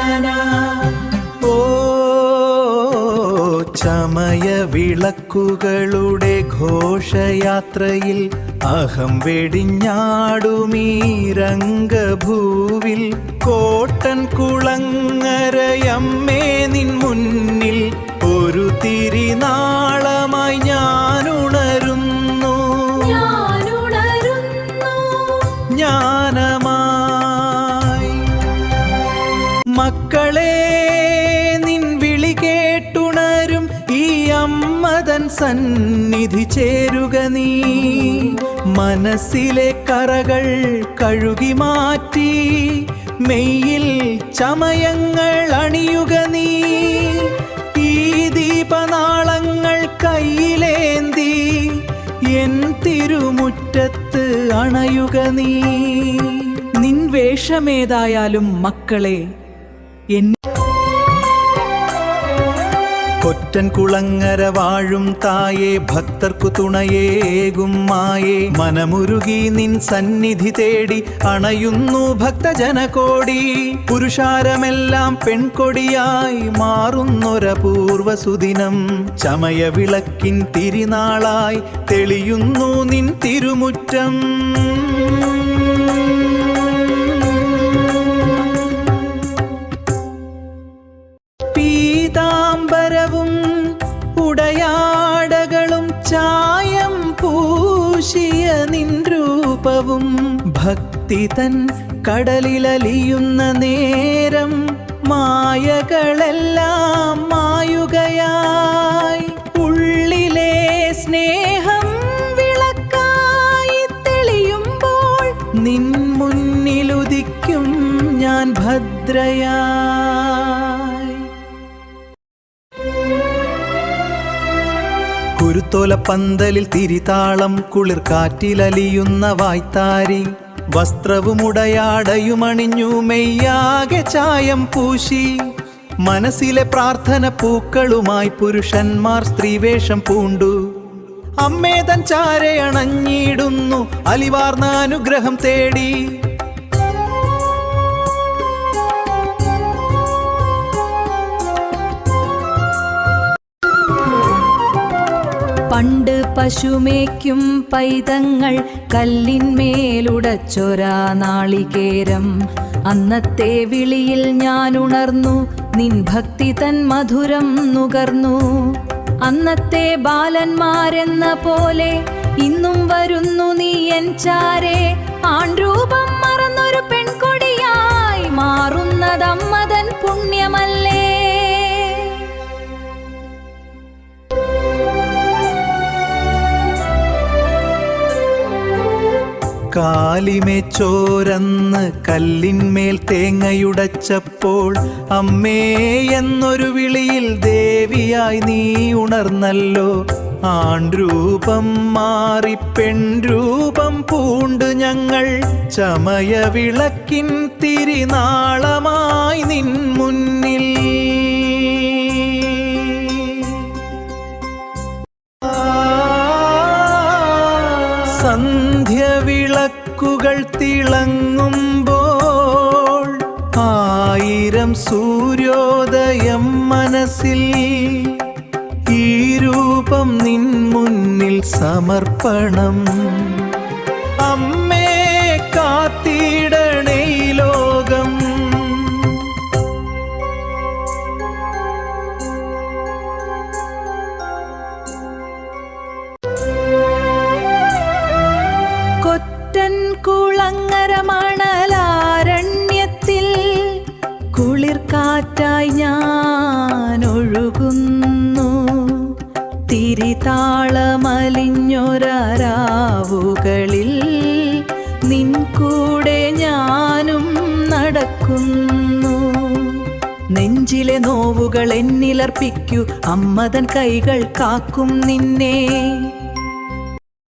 ശരണ. ഓ ചമയ വിളക്കുകളുടെ ഘോഷയാത്രയിൽ അഹം വെടിഞ്ഞാടുമീ രംഗഭൂവിൽ കോട്ടൻ കുളങ്ങരയമ്മേ നിൻ മുന്നിൽ ഒരു തിരിനാളമായി ഞാനുണരുന്നു ജ്ഞാനമായി. മക്കളെ നിൻ വിളി കേട്ടുണരും ഈ അമ്മതൻ സന്നിധി ചേരുക നീ. മനസ്സിലെ കറകൾ കഴുകി മാറ്റി മെയ്യിൽ ചമയങ്ങൾ അണിയുക നീ. ഈ ദീപനാളങ്ങൾ കയ്യിലേന്തി എൻ തിരുമുറ്റത്ത് അണയുക നീ. നിൻ വേഷമേതായാലും മക്കളെ കൊറ്റൻ കുളങ്ങര വാഴും തായേ ഭക്തർക്കു തുണയേകും മായേ. മനമുരുകി നിൻ സന്നിധി തേടി അണയുന്നു ഭക്തജനകോടി. പുരുഷാരമെല്ലാം പെൺകൊടിയായി മാറുന്നൊരപൂർവ സുദിനം. ചമയ വിളക്കിൻ തിരിനാളായി തെളിയുന്നു നിൻ തിരുമുറ്റം. പീതാംബരവും ഉടയാടകളും ചായം പൂശിയ നിൻ രൂപവും ഭക്തി തൻ കടലിലലിയുന്ന നേരം മായകളെല്ലാം മായുകയായി. ഉള്ളിലെ സ്നേഹം വിളക്കായി തെളിയുമ്പോൾ നിൻ മുന്നിലുദിക്കും ഞാൻ ഭദ്രയായി. കുരുത്തോല പന്തലിൽ തിരിതാളം കുളിർ കാറ്റിലലിയുന്ന വായ്ത്താരി. വസ്ത്രവുമുടയാടയുമണിഞ്ഞു മെയ്യാകെ ചായം പൂശി. മനസ്സിലെ പ്രാർത്ഥന പൂക്കളുമായി പുരുഷന്മാർ സ്ത്രീവേഷം പൂണ്ടു. അമ്മേ തൻ ചാരെ അണഞ്ഞിടുന്നു അലിവാർന്ന അനുഗ്രഹം തേടി. പണ്ട് പശുമേക്കും പൈതങ്ങൾ കല്ലിന്മേലുടച്ചൊരാ നാളികേരം. അന്നത്തെ വിളിയിൽ ഞാൻ ഉണർന്നു നിൻ ഭക്തി തൻ മധുരം നുകർന്നു. അന്നത്തെ ബാലന്മാരെന്ന പോലെ ഇന്നും വരുന്നു നീ എൻ ചാരെ. ആൺരൂപം മറന്നൊരു പെൺകൊടിയായി മാറുന്നതമ്മതൻ പുണ്യമല്ലേ. കാലിമേ ചോരന്ന് കല്ലിന്മേൽ തേങ്ങയുടച്ചപ്പോൾ അമ്മേ എന്നൊരു വിളിയിൽ ദേവിയായി നീ ഉണർന്നല്ലോ. ആൺരൂപം മാറി പെൺരൂപം പൂണ്ട് ഞങ്ങൾ ചമയ വിളക്കിൻ തിരിനാളമായി നിൻ മുന്നിൽ. സന്ധ്യവിളക്കുകൾ തിളങ്ങുമ്പോൾ ആയിരം സൂര്യോദയം മനസ്സിൽ. ഈ രൂപം നിൻ മുന്നിൽ സമർപ്പണം. അമ്മേ കാത്തിടണേ ലോകം. കൊറ്റൻ കുളങ്ങര മണലാരണ്യത്തിൽ കുളിർക്കാറ്റായി ഞാൻ ഒഴുകുന്നു. തിരിതാളമലിഞ്ഞൊരാവുകളിൽ നിൻ കൂടെ ഞാനും നടക്കുന്നു. നെഞ്ചിലെ നോവുകൾ എന്നിലർപ്പിക്കൂ, അമ്മതൻ കൈകൾ കാക്കും നിന്നെ.